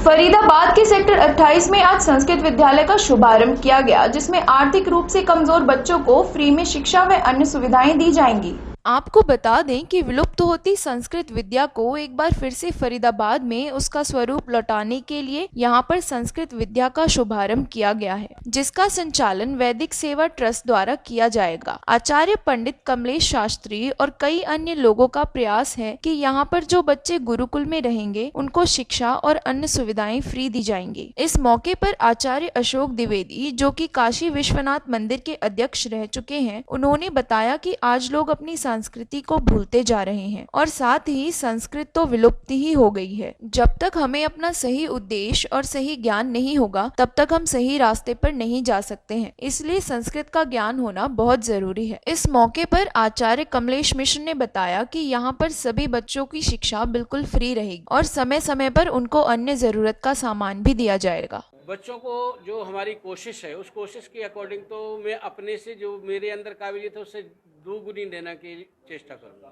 फरीदाबाद के सेक्टर 28 में आज संस्कृत विद्यालय का शुभारंभ किया गया, जिसमें आर्थिक रूप से कमजोर बच्चों को फ्री में शिक्षा व अन्य सुविधाएं दी जाएंगी। आपको बता दें कि विलुप्त होती संस्कृत विद्या को एक बार फिर से फरीदाबाद में उसका स्वरूप लौटाने के लिए यहां पर संस्कृत विद्या का शुभारंभ किया गया है, जिसका संचालन वैदिक सेवा ट्रस्ट द्वारा किया जाएगा। आचार्य पंडित कमलेश शास्त्री और कई अन्य लोगों का प्रयास है कि यहां पर जो बच्चे गुरुकुल में रहेंगे उनको शिक्षा और अन्य सुविधाएं फ्री दी जाएंगी। इस मौके पर आचार्य अशोक द्विवेदी, जो कि काशी विश्वनाथ मंदिर के अध्यक्ष रह चुके हैं, उन्होंने बताया कि आज लोग अपनी संस्कृति को भूलते जा रहे हैं और साथ ही संस्कृत तो विलुप्त ही हो गई है। जब तक हमें अपना सही उद्देश्य और सही ज्ञान नहीं होगा तब तक हम सही रास्ते पर नहीं जा सकते हैं, इसलिए संस्कृत का ज्ञान होना बहुत जरूरी है। इस मौके पर आचार्य कमलेश मिश्र ने बताया कि यहाँ पर सभी बच्चों की शिक्षा बिल्कुल फ्री रहेगी और समय समय पर उनको अन्य जरूरत का सामान भी दिया जाएगा। बच्चों को जो हमारी कोशिश है उस कोशिश के अकॉर्डिंग तो मैं अपने से जो मेरे अंदर काबिलियत है उससे दोगुनी देने की चेष्टा करूँगा।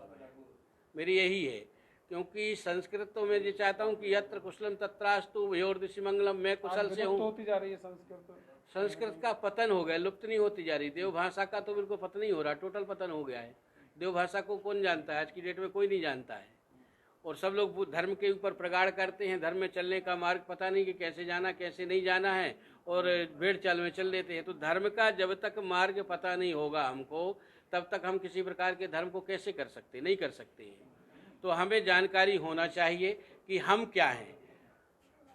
मेरी यही है, क्योंकि संस्कृत तो मैं ये चाहता हूँ कि यत्र कुशलम तत्रास्तु भयोर्दिशि मंगलम। मैं कुशल से हूँ। होती जा रही है संस्कृत का पतन हो गया, लुप्त नहीं होती जा रही। देव भाषा का तो बिल्कुल पतन नहीं हो रहा, टोटल पतन हो गया है। देव भाषा को कौन जानता है? आज की डेट में कोई नहीं जानता है। और सब लोग धर्म के ऊपर प्रगाढ़ करते हैं, धर्म में चलने का मार्ग पता नहीं कि कैसे जाना कैसे नहीं जाना है, और भेड़ चाल में चल देते हैं। तो धर्म का जब तक मार्ग पता नहीं होगा हमको, तब तक हम किसी प्रकार के धर्म को कैसे कर सकते? नहीं कर सकते हैं। तो हमें जानकारी होना चाहिए कि हम क्या हैं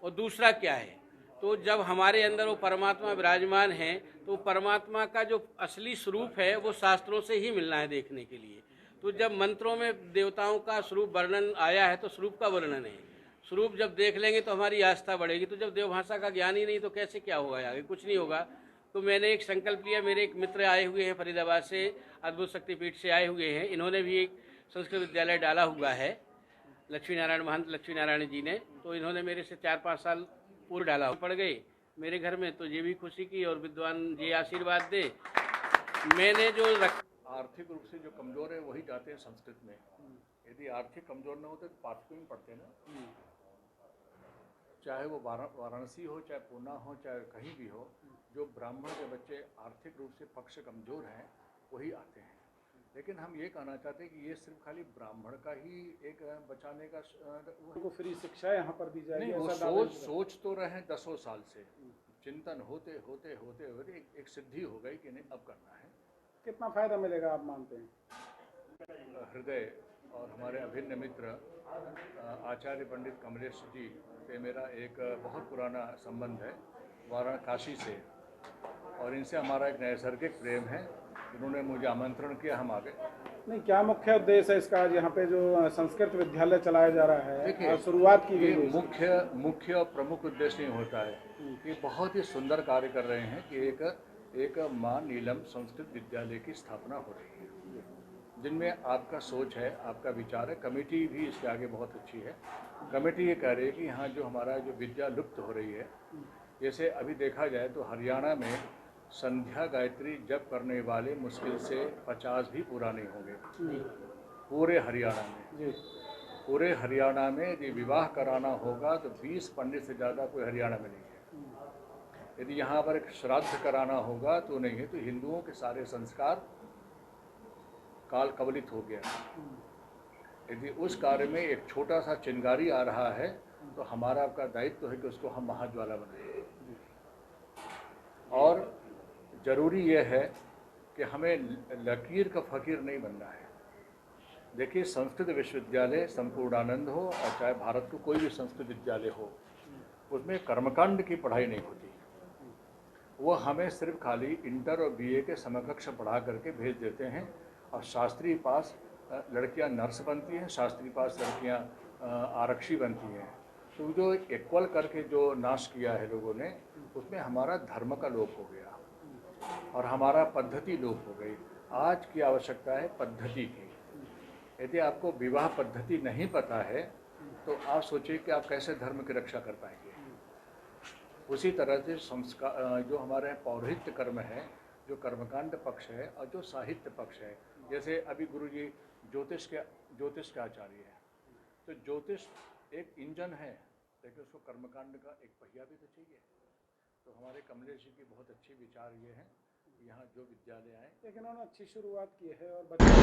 और दूसरा क्या है। तो जब हमारे अंदर वो परमात्मा विराजमान है, तो परमात्मा का जो असली स्वरूप है वो शास्त्रों से ही मिलना है देखने के लिए। तो जब मंत्रों में देवताओं का स्वरूप वर्णन आया है तो स्वरूप का वर्णन है। स्वरूप जब देख लेंगे तो हमारी आस्था बढ़ेगी। तो जब देवभाषा का ज्ञान ही नहीं तो कैसे क्या होगा आगे? कुछ नहीं होगा। तो मैंने एक संकल्प लिया। मेरे एक मित्र आए हुए हैं फरीदाबाद से, अद्भुत शक्तिपीठ से आए हुए हैं। इन्होंने भी एक संस्कृत विद्यालय डाला हुआ है, लक्ष्मी नारायण महंत लक्ष्मी नारायण जी ने। तो इन्होंने मेरे से 4-5 साल पूर्व डाला, पड़ गए मेरे घर में। तो ये भी खुशी की और विद्वान जी आशीर्वाद दे। मैंने जो आर्थिक रूप से जो कमज़ोर है वही जाते हैं संस्कृत में। यदि आर्थिक कमज़ोर न होते तो पाठकों में पढ़ते ना, चाहे वो वाराणसी हो, चाहे पूना हो, चाहे कहीं भी हो। जो ब्राह्मण के बच्चे आर्थिक रूप से पक्ष कमज़ोर हैं वही आते हैं। लेकिन हम ये कहना चाहते हैं कि ये सिर्फ खाली ब्राह्मण का ही एक बचाने का उनको फ्री शिक्षा यहाँ पर दी जाएगी। नहीं, वो सोच तो रहे 10 साल से। चिंतन होते होते होते होते एक सिद्धि हो गई कि नहीं अब करना है। कितना फायदा मिलेगा आप मानते हैं? हृदय और हमारे अभिन्न मित्र आचार्य पंडित कमलेश जी से मेरा एक बहुत पुराना संबंध है, वाराणसी से, और इनसे हमारा एक नैसर्गिक प्रेम है। इन्होंने मुझे आमंत्रण किया, हम आ गए। नहीं, क्या मुख्य उद्देश्य है इसका? यहाँ पे जो संस्कृत विद्यालय चलाया जा रहा है, शुरुआत की गई, मुख्य और प्रमुख उद्देश्य नहीं होता है। ये बहुत ही सुंदर कार्य कर रहे हैं कि एक माँ नीलम संस्कृत विद्यालय की स्थापना हो रही है, जिनमें आपका सोच है, आपका विचार है। कमेटी भी इसके आगे बहुत अच्छी है। कमेटी ये कह रही है कि यहाँ जो हमारा जो विद्या लुप्त हो रही है, जैसे अभी देखा जाए तो हरियाणा में संध्या गायत्री जप करने वाले मुश्किल से 50 भी पूरा नहीं होंगे पूरे हरियाणा में। पूरे हरियाणा में यदि विवाह कराना होगा तो 20 पंडित से ज़्यादा कोई हरियाणा में नहीं है। यदि यहाँ पर एक श्राद्ध कराना होगा तो नहीं है। तो हिंदुओं के सारे संस्कार काल कवलित हो गया। यदि उस कार्य में एक छोटा सा चिंगारी आ रहा है तो हमारा आपका दायित्व है कि उसको हम महाज्वाला बनाएं। और ज़रूरी यह है कि हमें लकीर का फ़कीर नहीं बनना है। देखिए, संस्कृत विश्वविद्यालय संपूर्णानंद हो और चाहे भारत को कोई भी संस्कृत विद्यालय हो, उसमें कर्मकांड की पढ़ाई नहीं होती। वो हमें सिर्फ खाली इंटर और बीए के समकक्ष पढ़ा करके भेज देते हैं। और शास्त्री पास लड़कियां नर्स बनती हैं, शास्त्री पास लड़कियां आरक्षी बनती हैं। तो जो इक्वल करके जो नाश किया है लोगों ने, उसमें हमारा धर्म का लोप हो गया और हमारा पद्धति लोप हो गई। आज की आवश्यकता है पद्धति की। यदि आपको विवाह पद्धति नहीं पता है तो आप सोचिए कि आप कैसे धर्म की रक्षा कर पाएंगे। उसी तरह से संस्कार जो हमारे पौरोहित्य कर्म है, जो कर्मकांड पक्ष है और जो साहित्य पक्ष है, जैसे अभी गुरुजी ज्योतिष के आचार्य हैं, तो ज्योतिष एक इंजन है लेकिन उसको कर्मकांड का एक पहिया भी तो चाहिए। तो हमारे कमलेश जी की बहुत अच्छी विचार ये हैं, यहाँ जो विद्यालय आए। लेकिन उन्होंने अच्छी शुरुआत की है और बच्चे